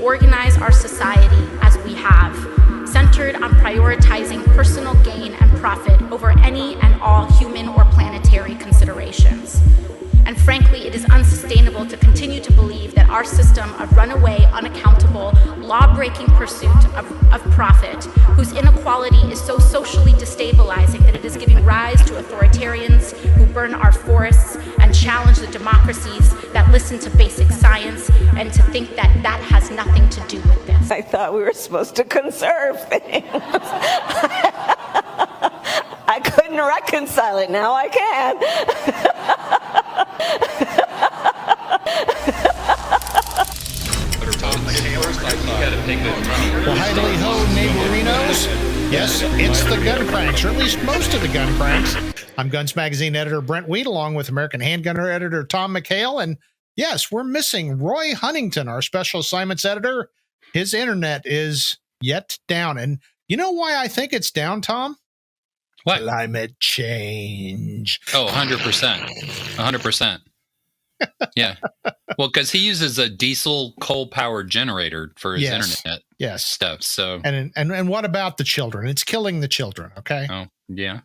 organize our society as we have, centered on prioritizing personal gain and profit over any and all human or planetary considerations. And frankly, it is unsustainable to continue to believe that our system of runaway, unaccountable, law-breaking pursuit of profit, whose inequality is so socially destabilizing that it is giving rise to authoritarians who burn our forests and challenge the democracies that listen to basic science, and to think that that has nothing to do with this. I thought we were supposed to conserve things. I couldn't reconcile it. Now I can. Well, hi, ho, neighborinos. Yes, it's the gun cranks, or at least most of the gun cranks. I'm Guns Magazine editor Brent Weed, along with American Handgunner editor Tom McHale. And yes, we're missing Roy Huntington, our special assignments editor. His internet is yet down. And you know why I think it's down, Tom? What? Climate change. Oh, 100%. 100%. Yeah. Well, because he uses a diesel coal-powered generator for his internet stuff. So, and what about the children? It's killing the children, okay? Oh, yeah.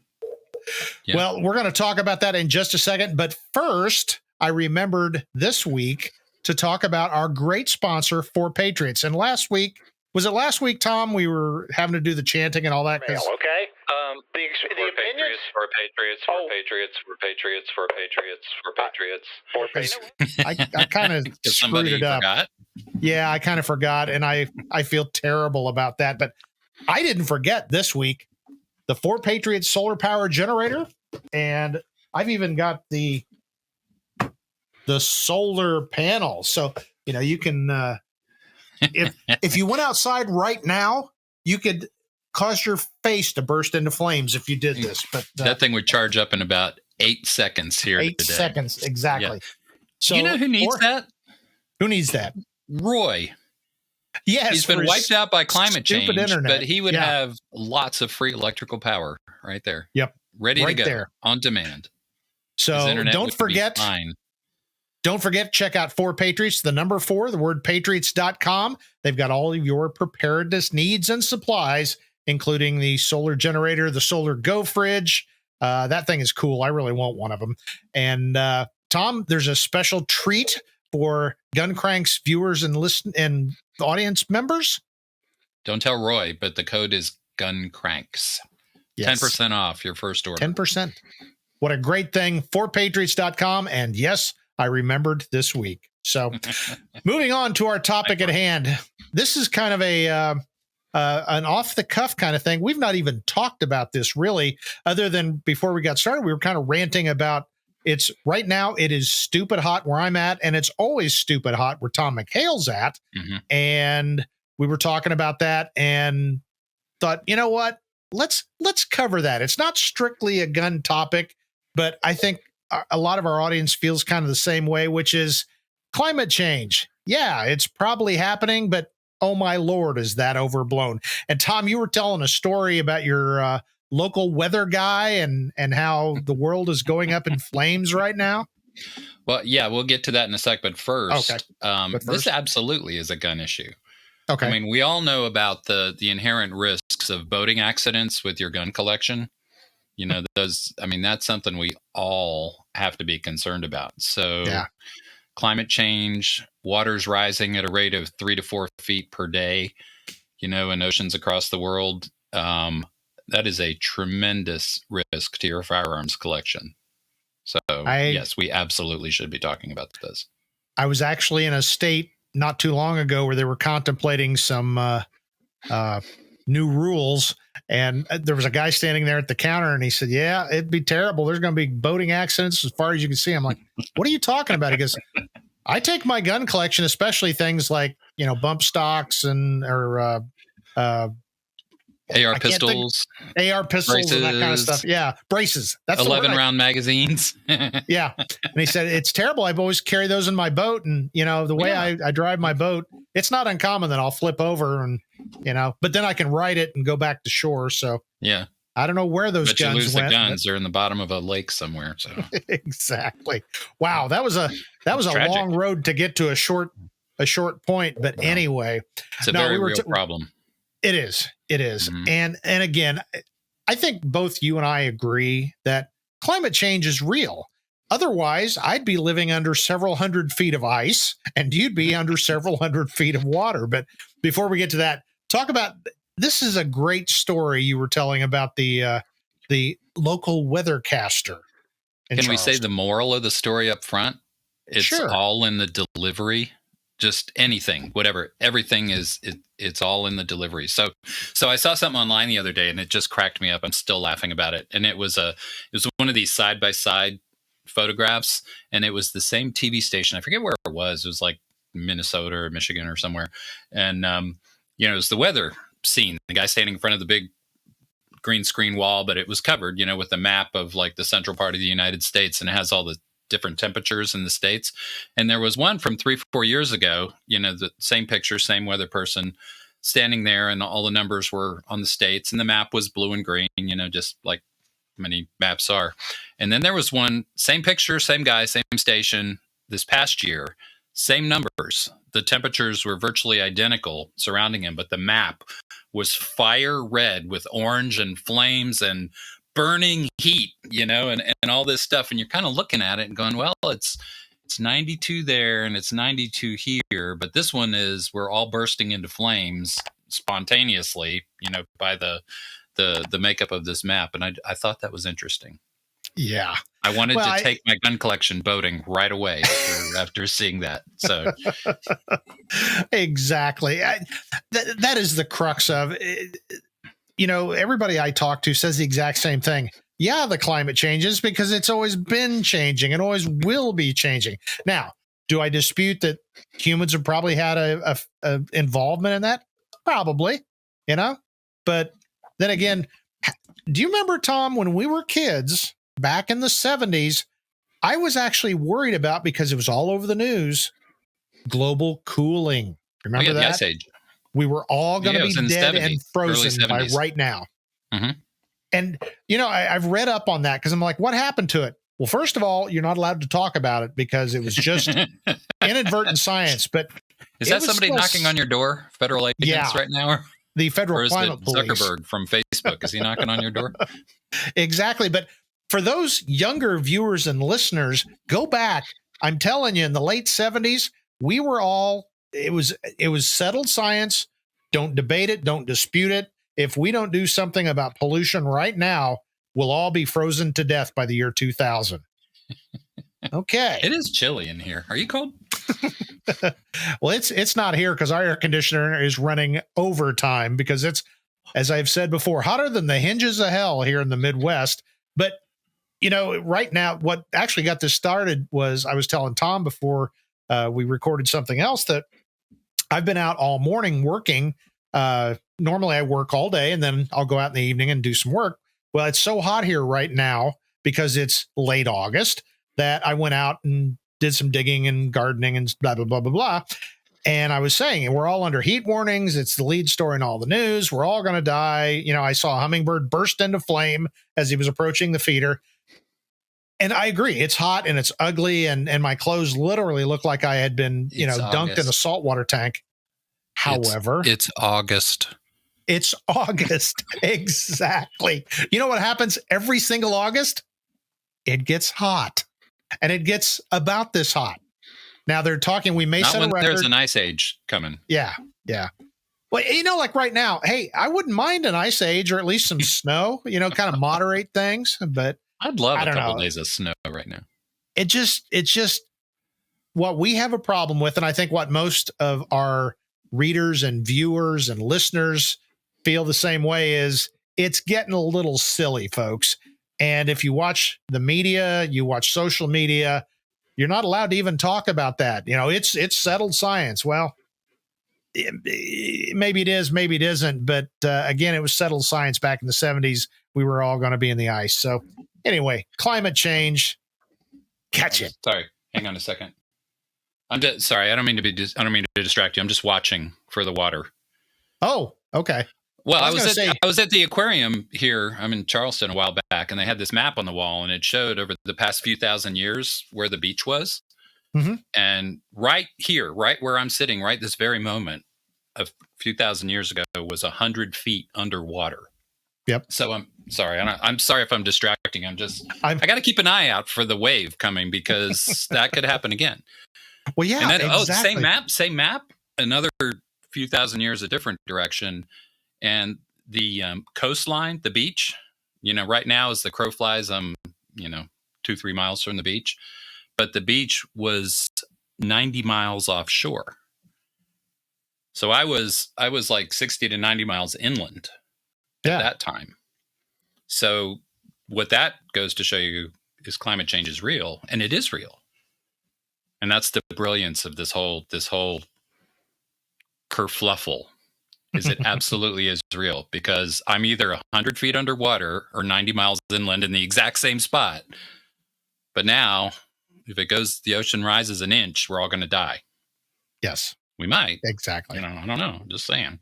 Well, we're going to talk about that in just a second. But first, I remembered this week to talk about our great sponsor, For Patriots. And last week, was it last week, Tom, we were having to do the chanting and all that? Okay. The opinions? For Patriots, for Patriots, for Patriots, for Patriots, for Patriots, for Patriots. I kind of screwed it up. Forgot? Yeah, I kind of forgot, and I feel terrible about that. But I didn't forget this week the For Patriots solar power generator, and I've even got the solar panel. So you can if you went outside right now, you could cause your face to burst into flames if you did this. But that thing would charge up in about 8 seconds here. 8 today. seconds, exactly. Yeah. So you know who needs that? Who needs that? Roy. Yes, he's been wiped out by climate change, internet. But he would have lots of free electrical power right there. Yep, ready right to go there on demand. So don't forget. Don't forget, check out For Patriots, the number 4, the word patriots.com. They've got all of your preparedness needs and supplies, including the solar generator, the solar Go fridge. That thing is cool. I really want one of them. And Tom, there's a special treat for Gun Cranks viewers and audience members. Don't tell Roy, but the code is Gun Cranks. Yes. 10% off your first order. 10%. What a great thing. ForPatriots.com. And yes, I remembered this week. So moving on to our topic at hand. This is kind of an off the cuff kind of thing. We've not even talked about this really, other than before we got started, we were kind of ranting about it's right now. It is stupid hot where I'm at. And it's always stupid hot where Tom McHale's at. Mm-hmm. And we were talking about that and thought, you know what, let's cover that. It's not strictly a gun topic, but I think a lot of our audience feels kind of the same way, which is climate change. Yeah, it's probably happening, but oh my Lord, is that overblown? And Tom, you were telling a story about your local weather guy and how the world is going up in flames right now. Well, yeah, we'll get to that in a sec. But first, this absolutely is a gun issue. Okay. I mean, we all know about the inherent risks of boating accidents with your gun collection. That's something we all have to be concerned about. So climate change, water's rising at a rate of 3 to 4 feet per day, in oceans across the world. That is a tremendous risk to your firearms collection. So yes, we absolutely should be talking about this. I was actually in a state not too long ago where they were contemplating some new rules. And there was a guy standing there at the counter and he said, yeah, it'd be terrible. There's going to be boating accidents as far as you can see. I'm like, what are you talking about? He goes, I take my gun collection, especially things like, bump stocks or AR pistols, braces, and that kind of stuff. Yeah. Braces. That's 11 round magazines. Yeah. And he said, it's terrible. I've always carried those in my boat. And, the way I drive my boat, it's not uncommon that I'll flip over and, but then I can ride it and go back to shore. So yeah, I don't know where those guns lose went. The guns. They're in the bottom of a lake somewhere. So exactly. Wow. That was a tragic. Long road to get to a short a short point. But anyway, it's a very real problem. It is. Mm-hmm. And again, I think both you and I agree that climate change is real. Otherwise, I'd be living under several hundred feet of ice and you'd be under several hundred feet of water. But before we get to that, talk about, this is a great story you were telling about the local weathercaster. Can we say the moral of the story up front? It's all in the delivery. Just anything, whatever, everything it's all in the delivery. So I saw something online the other day and it just cracked me up. I'm still laughing about it. And it was one of these side by side photographs, and it was the same TV station. I forget where it was. It was like Minnesota or Michigan or somewhere. And it was the weather scene. The guy standing in front of the big green screen wall, but it was covered, with a map of like the central part of the United States, and it has all the different temperatures in the states. And there was one from 3-4 years ago, the same picture, same weather person standing there, and all the numbers were on the states, and the map was blue and green, just like many maps are. And then there was one, same picture, same guy, same station this past year, same numbers. The temperatures were virtually identical surrounding him, but the map was fire red with orange and flames and burning heat, and all this stuff. And you're kind of looking at it and going, well, it's 92 there and it's 92 here, but this one is, we're all bursting into flames spontaneously, by the makeup of this map. And I thought that was interesting. Yeah. I wanted to take my gun collection boating right away after seeing that. So exactly. That is the crux of it. Everybody I talk to says the exact same thing. Yeah, the climate changes because it's always been changing and always will be changing. Now, do I dispute that humans have probably had a involvement in that? Probably, but then again, do you remember, Tom, when we were kids back in the 70s, I was actually worried about, because it was all over the news, global cooling. Remember that? The Ice Age. We were all going to be dead and frozen by right now. Mm-hmm. And, I've read up on that because I'm like, what happened to it? Well, first of all, you're not allowed to talk about it because it was just inadvertent science. But is that somebody knocking on your door, federal agents right now? Or? The federal climate police. Zuckerberg from Facebook, is he knocking on your door? Exactly. But for those younger viewers and listeners, go back. I'm telling you, in the late 70s, we were all, it was settled science. Don't debate it. Don't dispute it. If we don't do something about pollution right now, we'll all be frozen to death by the year 2000. Okay. It is chilly in here. Are you cold? Well, it's not here because our air conditioner is running overtime because it's, as I've said before, hotter than the hinges of hell here in the Midwest. But, right now, what actually got this started was, I was telling Tom before we recorded something else, that I've been out all morning working. Normally I work all day and then I'll go out in the evening and do some work. Well, it's so hot here right now because it's late August that I went out and did some digging and gardening and blah, blah, blah, blah, blah. And I was saying, we're all under heat warnings. It's the lead story in all the news. We're all going to die. I saw a hummingbird burst into flame as he was approaching the feeder. And I agree. It's hot and it's ugly. And my clothes literally look like I had been, dunked in a saltwater tank. However, it's August. It's August. Exactly. You know what happens every single August? It gets hot. And it gets about this hot. Now they're talking, we may set a record. There's an ice age coming. Yeah. Yeah. Well, like right now, hey, I wouldn't mind an ice age or at least some snow, kind of moderate things, but I'd love a couple days of snow right now. It's just what we have a problem with. And I think what most of our readers and viewers and listeners feel the same way is it's getting a little silly, folks. And if you watch the media, you watch social media, you're not allowed to even talk about that. It's settled science. Well, maybe it is, maybe it isn't. But again, it was settled science back in the 70s. We were all going to be in the ice. So anyway, climate change. Catch it. Sorry, hang on a second. Sorry, I don't mean to distract you. I'm just watching for the water. Oh, okay. Well, I was at the aquarium here. I'm in Charleston a while back, and they had this map on the wall, and it showed over the past few thousand years where the beach was. Mm-hmm. And right here, right where I'm sitting, right this very moment, a few thousand years ago, was 100 feet underwater. Yep. So I'm sorry. I'm sorry if I'm distracting. I got to keep an eye out for the wave coming, because that could happen again. Well, yeah, and then, exactly. same map, another few thousand years, a different direction. And the coastline, the beach, right now as the crow flies, I'm, 2-3 miles from the beach, but the beach was 90 miles offshore. So I was like 60 to 90 miles inland at that time. So what that goes to show you is climate change is real, and it is real. And that's the brilliance of this whole kerfluffle, is it absolutely is real, because I'm either 100 feet underwater or 90 miles inland in the exact same spot. But now, if the ocean rises an inch, we're all going to die. Yes. We might. Exactly. I don't know. Just saying.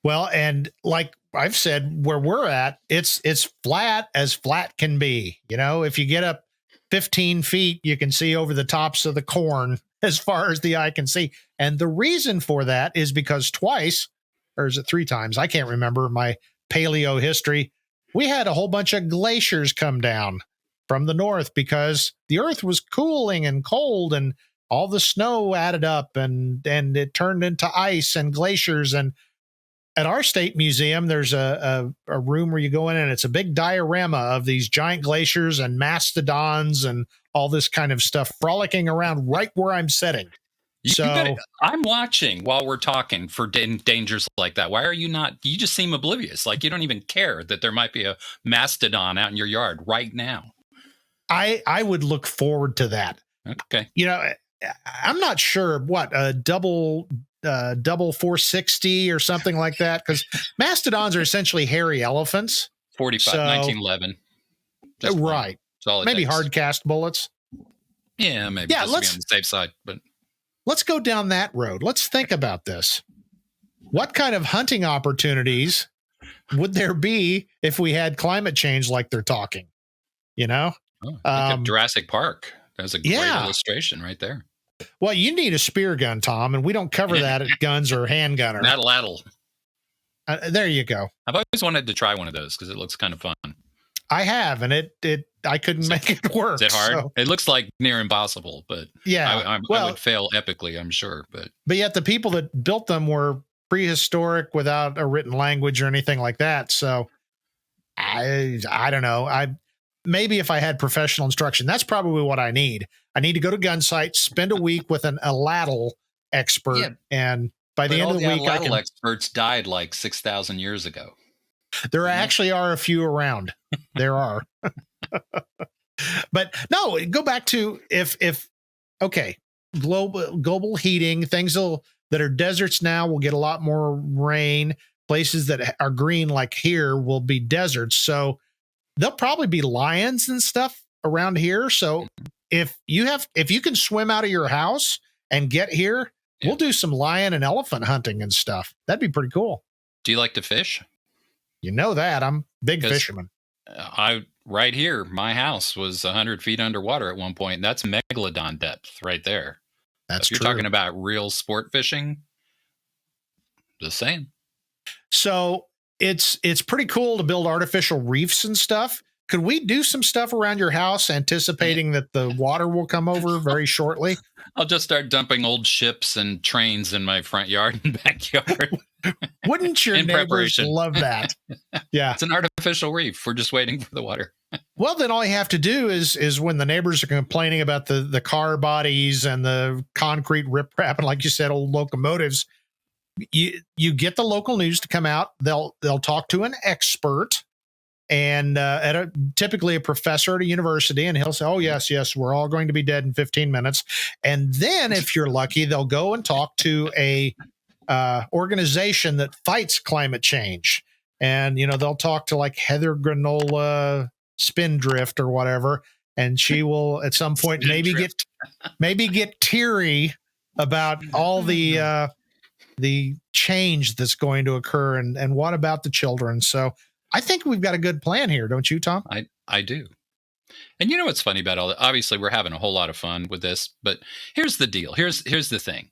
Well, and like I've said, where we're at, it's flat as flat can be. If you get up 15 feet, you can see over the tops of the corn as far as the eye can see. And the reason for that is because twice, or is it 3 times? I can't remember my paleo history. We had a whole bunch of glaciers come down from the north because the earth was cooling and cold, and all the snow added up, and it turned into ice and glaciers. And at our state museum, there's a room where you go in, and it's a big diorama of these giant glaciers and mastodons and all this kind of stuff frolicking around right where I'm sitting. I'm watching while we're talking for dangers like that. Why are you not? You just seem oblivious. Like you don't even care that there might be a mastodon out in your yard right now. I would look forward to that. Okay. I'm not sure what a double 460 or something like that, because mastodons are essentially hairy elephants. 1911. Right. Maybe hard cast bullets. Yeah, maybe. Yeah, let's be on the safe side. But let's go down that road. Let's think about this. What kind of hunting opportunities would there be if we had climate change like they're talking? Jurassic Park. That's a great illustration right there. Well, you need a spear gun, Tom, and we don't cover that at guns or handgunner. That'll. There you go. I've always wanted to try one of those because it looks kind of fun. I have, and I couldn't make it work. Is it hard? So. It looks like near impossible, but I would fail epically, I'm sure. But yet the people that built them were prehistoric without a written language or anything like that. So I don't know. Maybe if I had professional instruction, that's probably what I need. I need to go to gun sites, spend a week with an Aladdle expert, and by the end of the week, Aladdle experts died like 6,000 years ago. There actually are a few around. There are. But no, go back to if global heating, things that are deserts now will get a lot more rain. Places that are green like here will be deserts. So there'll probably be lions and stuff around here. So if you can swim out of your house and get here, we'll do some lion and elephant hunting and stuff. That'd be pretty cool. Do you like to fish? You know that. I'm a big fisherman. Right here, my house was 100 feet underwater at one point. That's megalodon depth right there. That's true. You're talking about real sport fishing. Just saying. So it's pretty cool to build artificial reefs and stuff. Could we do some stuff around your house anticipating that the water will come over very shortly? I'll just start dumping old ships and trains in my front yard and backyard. Wouldn't your neighbors love that? Yeah. It's an artificial reef. We're just waiting for the water. Well, then all you have to do is when the neighbors are complaining about the car bodies and the concrete riprap, and like you said, old locomotives, you get the local news to come out. They'll talk to an expert, and typically a professor at a university, and he'll say, oh, yes, we're all going to be dead in 15 minutes. And then if you're lucky, they'll go and talk to a organization that fights climate change. And, they'll talk to like Heather Granola Spindrift or whatever. And she will at some point maybe get teary about all the change that's going to occur. And what about the children? So I think we've got a good plan here. Don't you, Tom? I do. And you know what's funny about all that? Obviously, we're having a whole lot of fun with this, but here's the deal. Here's the thing.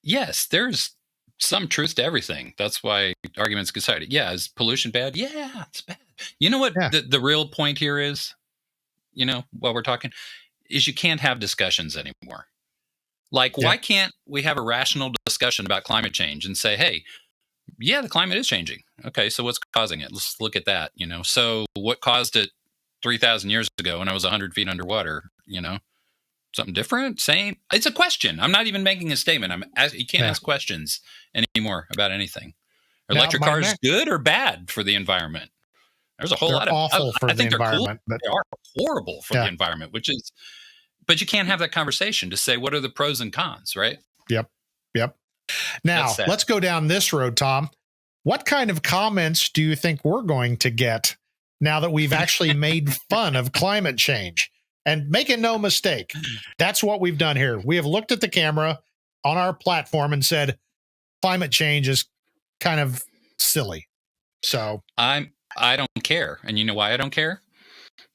Yes, there's some truth to everything. That's why arguments get cited. Yeah, is pollution bad? Yeah, it's bad. You know what the real point here is, while we're talking, is you can't have discussions anymore. Like, why can't we have a rational discussion about climate change and say, hey, yeah, the climate is changing. Okay, so what's causing it? Let's look at that, So what caused it 3,000 years ago when I was 100 feet underwater? Something different? Same? It's a question. I'm not even making a statement. You can't ask questions anymore about anything. Are electric cars good or bad for the environment? There's a whole lot of awful for the environment, but they are horrible for the environment, but you can't have that conversation to say what are the pros and cons, right? Yep. Now, let's go down this road, Tom. What kind of comments do you think we're going to get now that we've actually made fun of climate change? And make it no mistake, that's what we've done here. We have looked at the camera on our platform and said, climate change is kind of silly. So I don't care. And you know why I don't care?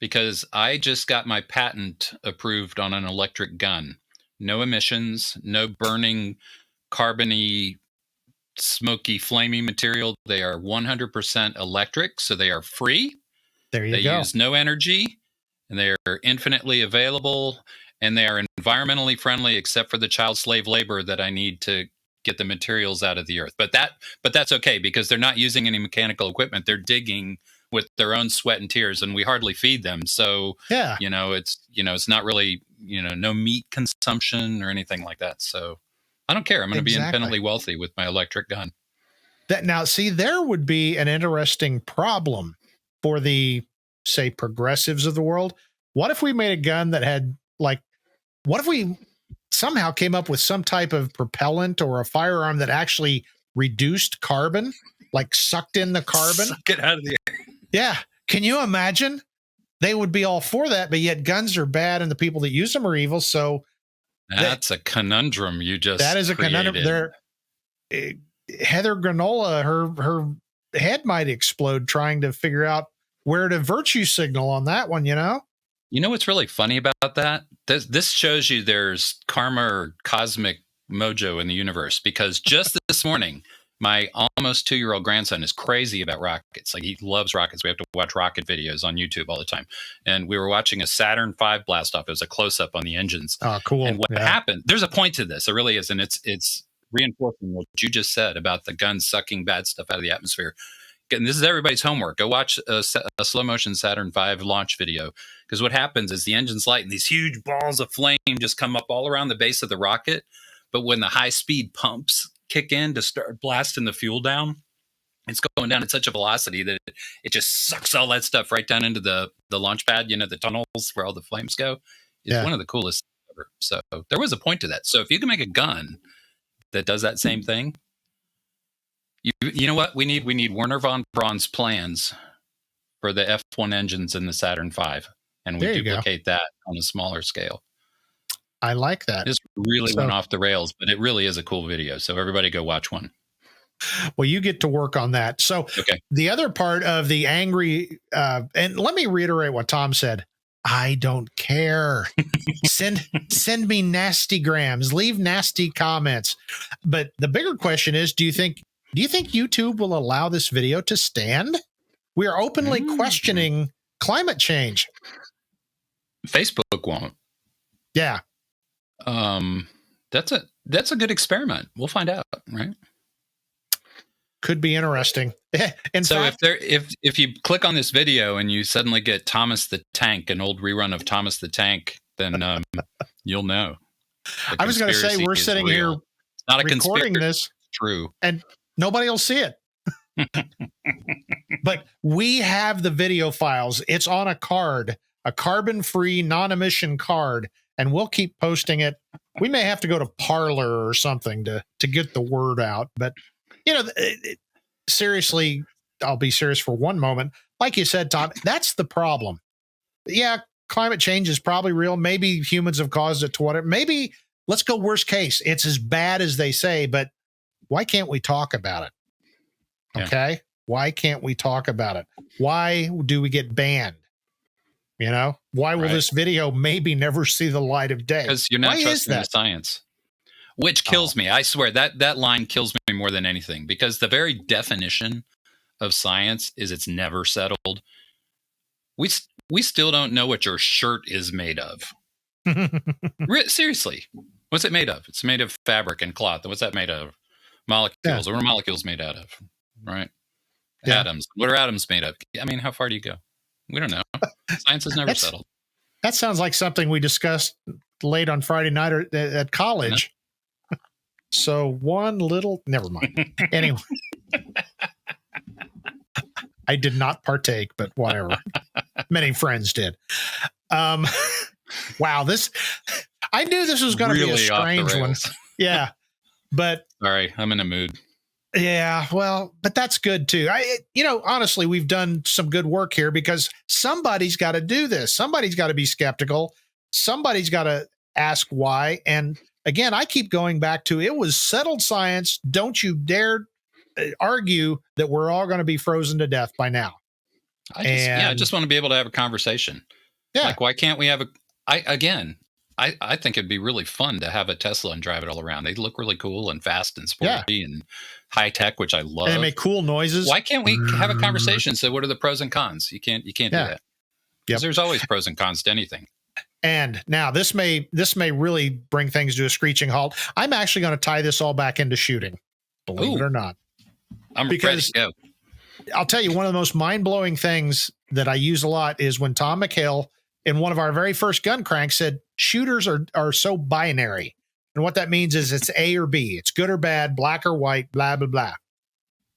Because I just got my patent approved on an electric gun. No emissions, no burning carbony, smoky, flamey material. They are 100% electric, so they are free. There you go. They use no energy, and they are infinitely available, and they are environmentally friendly, except for the child slave labor that I need to get the materials out of the earth. But that's okay, because they're not using any mechanical equipment. They're digging with their own sweat and tears, and we hardly feed them. So, it's not really, no meat consumption or anything like that. So I don't care. I'm going to be independently wealthy with my electric gun. Now, see, there would be an interesting problem for the, say, progressives of the world. What if we made a gun that had, what if we somehow came up with some type of propellant or a firearm that actually reduced carbon, sucked in the carbon? Suck it out of the air. Yeah. Can you imagine? They would be all for that, but yet guns are bad and the people that use them are evil. So that's a conundrum you just That is a created. conundrum. Heather Granola, her head might explode trying to figure out where to virtue signal on that one, You know what's really funny about that? This shows you there's karma or cosmic mojo in the universe, because just this morning, my almost 2-year-old grandson is crazy about rockets. He loves rockets. We have to watch rocket videos on YouTube all the time. And we were watching a Saturn V blast off. It was a close-up on the engines. Oh, cool. And what happened, there's a point to this. It really is. And it's reinforcing what you just said about the gun sucking bad stuff out of the atmosphere. And this is everybody's homework. Go watch a slow motion Saturn V launch video, because what happens is the engine's light and these huge balls of flame just come up all around the base of the rocket. But when the high speed pumps kick in to start blasting the fuel down, it's going down at such a velocity that it just sucks all that stuff right down into the launch pad, the tunnels where all the flames go. It's one of the coolest ever. So there was a point to that. So if you can make a gun that does that same thing, you know what? We need Werner von Braun's plans for the F1 engines in the Saturn V, and we duplicate that on a smaller scale. I like that. This really went off the rails, but it really is a cool video. So everybody go watch one. Well, you get to work on that. So the other part of the angry, and let me reiterate what Tom said. I don't care. Send me nasty grams, leave nasty comments. But the bigger question is, do you think YouTube will allow this video to stand? We are openly questioning climate change. Facebook won't. Yeah. That's a good experiment. We'll find out, right? Could be interesting. In fact, if you click on this video and you suddenly get Thomas the Tank, an old rerun of Thomas the Tank, then you'll know. I was going to say, we're sitting here not a recording this, true, and nobody will see it. But we have the video files. It's on a card, a carbon-free, non-emission card, and we'll keep posting it. We may have to go to Parler or something to get the word out. But, seriously, I'll be serious for one moment. Like you said, Tom, that's the problem. Yeah, climate change is probably real. Maybe humans have caused it to whatever. Maybe, let's go worst case. It's as bad as they say, but why can't we talk about it? Okay? Why can't we talk about it? Why do we get banned? You know, why will Right. this video maybe never see the light of day? Because you're not Why is trusting the that? science, which kills me. I swear that line kills me more than anything, because the very definition of science is it's never settled. We still don't know what your shirt is made of. Seriously, what's it made of? It's made of fabric and cloth. What's that made of? Molecules. What are molecules made out of? Right? Yeah. Atoms. What are atoms made of? I mean, how far do you go? We don't know. Science is never settled. That sounds like something we discussed late on Friday night at college. So never mind. Anyway, I did not partake, but whatever. Many friends did. Wow, I knew this was going to really be a strange one. Yeah, but sorry, I'm in a mood. Yeah, well, but that's good too. Honestly, we've done some good work here because somebody's got to do this. Somebody's got to be skeptical. Somebody's got to ask why. And again, I keep going back to it was settled science. Don't you dare argue that we're all going to be frozen to death by now. I just want to be able to have a conversation. Yeah. Like, why can't we have I think it'd be really fun to have a Tesla and drive it all around. They look really cool and fast and sporty and high tech, which I love. And they make cool noises. Why can't we have a conversation? So what are the pros and cons? You can't do that. Because there's always pros and cons to anything. And now this may really bring things to a screeching halt. I'm actually going to tie this all back into shooting, believe it or not. I'm ready to go. I'll tell you, one of the most mind-blowing things that I use a lot is when Tom McHale, in one of our very first gun cranks, said shooters are so binary. And what that means is it's A or B. It's good or bad, black or white, blah, blah, blah.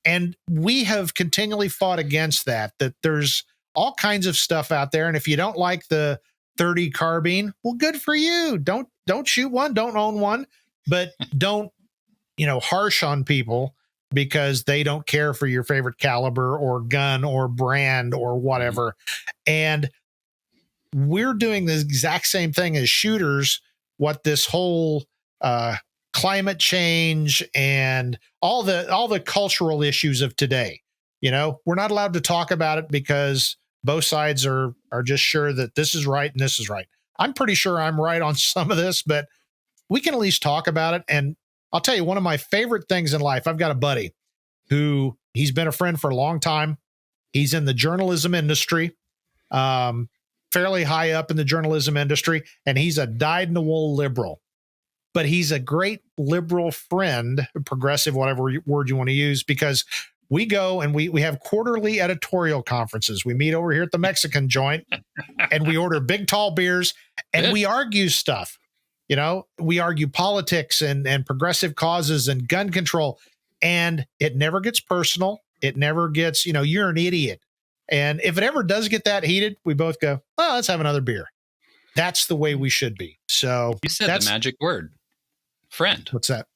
And we have continually fought against that there's all kinds of stuff out there. And if you don't like the 30 carbine, well, good for you. Don't shoot one, don't own one, but don't, harsh on people because they don't care for your favorite caliber or gun or brand or whatever. And we're doing the exact same thing as shooters, what this whole climate change and all the cultural issues of today. We're not allowed to talk about it because both sides are just sure that this is right and this is right. I'm pretty sure I'm right on some of this, but we can at least talk about it. And I'll tell you, one of my favorite things in life, I've got a buddy who he's been a friend for a long time. He's in the journalism industry, fairly high up in the journalism industry, and he's a dyed-in-the-wool liberal. But he's a great liberal friend, progressive, whatever word you want to use, because we go and we have quarterly editorial conferences. We meet over here at the Mexican joint, and we order big, tall beers, and we argue stuff. We argue politics and progressive causes and gun control, and it never gets personal. It never gets, you're an idiot. And if it ever does get that heated, we both go, well, let's have another beer. That's the way we should be. So you said the magic word, friend. What's that?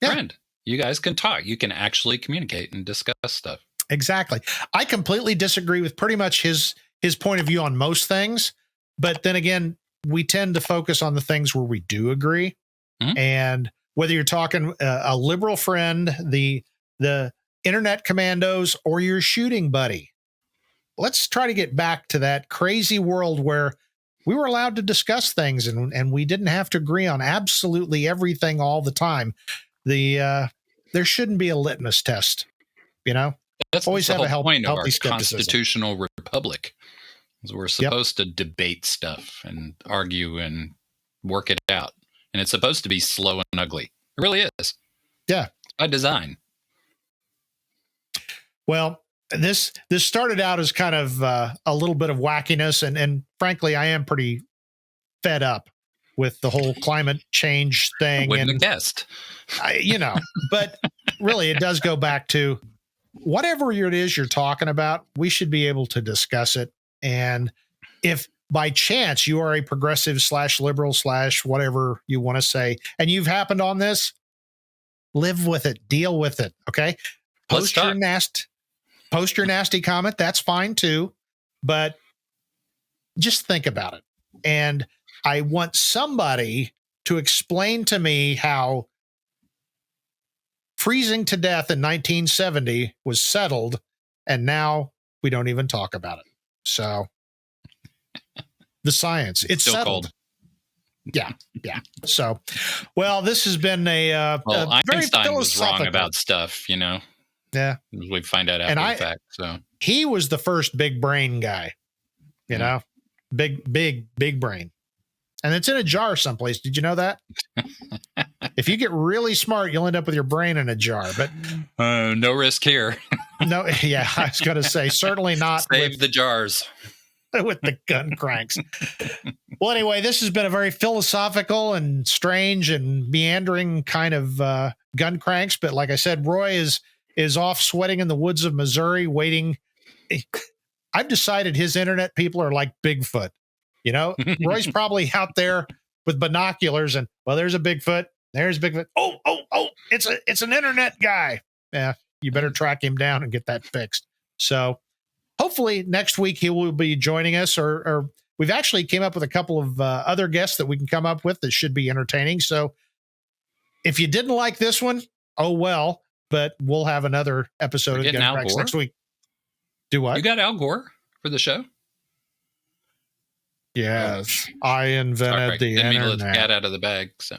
Friend. You guys can talk. You can actually communicate and discuss stuff. Exactly. I completely disagree with pretty much his point of view on most things. But then again, we tend to focus on the things where we do agree. Mm-hmm. And whether you're talking a liberal friend, the internet commandos, or your shooting buddy, let's try to get back to that crazy world where we were allowed to discuss things and we didn't have to agree on absolutely everything all the time. There shouldn't be a litmus test, That's always the have whole a point of our skepticism. Constitutional republic. Is we're supposed to debate stuff and argue and work it out. And it's supposed to be slow and ugly. It really is. Yeah. It's by design. Well, this started out as kind of a little bit of wackiness. And frankly, I am pretty fed up with the whole climate change thing. Wouldn't have guessed. But really, it does go back to whatever it is you're talking about, we should be able to discuss it. And if by chance you are a progressive / liberal / whatever you want to say, and you've happened on this, live with it, deal with it. Okay. Post your nasty comment. That's fine too, but just think about it. And I want somebody to explain to me how freezing to death in 1970 was settled, and now we don't even talk about it. So the science. It's still settled. cold. Yeah. So, well, this has been a Einstein was wrong about stuff, Yeah. We find out after the fact. So he was the first big brain guy, big brain. And it's in a jar someplace. Did you know that? If you get really smart, you'll end up with your brain in a jar. But no risk here. No, yeah, I was going to say certainly not. Save the jars with the gun cranks. Well, anyway, this has been a very philosophical and strange and meandering kind of gun cranks. But like I said, Roy is off sweating in the woods of Missouri, waiting. I've decided his internet people are like Bigfoot. Roy's probably out there with binoculars and, well, there's a Bigfoot. There's Bigfoot. Oh, it's an internet guy. Yeah, you better track him down and get that fixed. So hopefully next week he will be joining us, or we've actually came up with a couple of other guests that we can come up with that should be entertaining. So if you didn't like this one, oh well, but we'll have another episode of Gun Cracks next week. Do what? You got Al Gore for the show? Yes, I invented the internet. Didn't mean to let the cat out of the bag. So,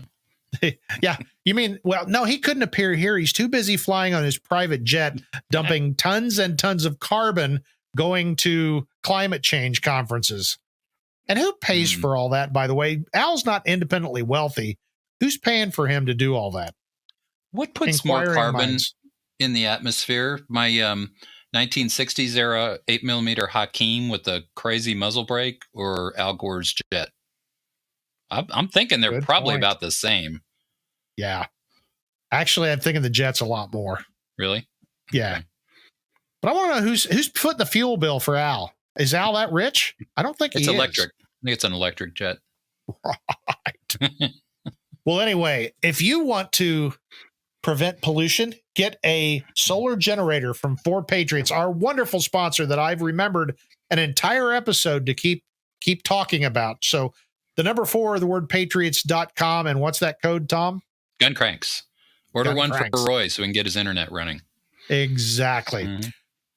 yeah, you mean? Well, no, he couldn't appear here. He's too busy flying on his private jet, dumping tons and tons of carbon, going to climate change conferences. And who pays for all that? By the way, Al's not independently wealthy. Who's paying for him to do all that? What puts more carbon in the atmosphere? My 1960s era 8mm Hakeem with the crazy muzzle brake, or Al Gore's jet? I'm thinking they're probably about the same. Yeah. Actually, I'm thinking the jet's a lot more. Really? Yeah. Okay. But I want to know who's putting the fuel bill for Al. Is Al that rich? I don't think it's electric. I think it's an electric jet. Right. Well, anyway, if you want to prevent pollution, get a solar generator from 4 Patriots, our wonderful sponsor that I've remembered an entire episode to keep talking about. So the number 4, the word patriots.com. And what's that code, Tom? Gun Cranks. Order one for Roy so we can get his internet running. Exactly. Mm-hmm.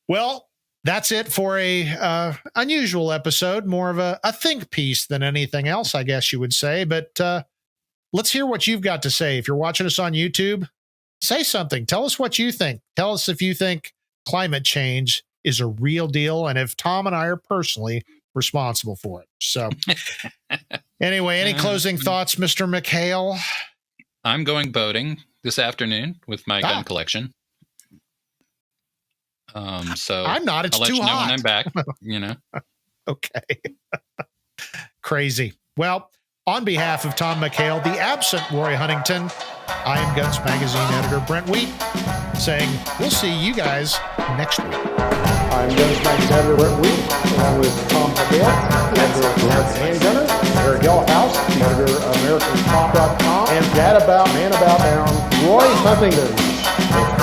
Well, that's it for a unusual episode, more of a think piece than anything else, I guess you would say. But let's hear what you've got to say. If you're watching us on YouTube, say something. Tell us what you think. Tell us if you think climate change is a real deal and if Tom and I are personally responsible for it. So anyway, any closing thoughts, Mr. McHale? I'm going boating this afternoon with my gun collection. So I'm not. It's I'll let too you know hot. when I'm back, Okay. Crazy. Well, on behalf of Tom McHale, the absent Roy Huntington, I am Guns Magazine editor Brent Wheat, saying we'll see you guys next week. I'm Guns Magazine editor Brent Wheat, along with Tom McHale, editor of American Handgunner, Eric Gelhaus, editor of AmericanComp.com, and man about town, Roy Huntington.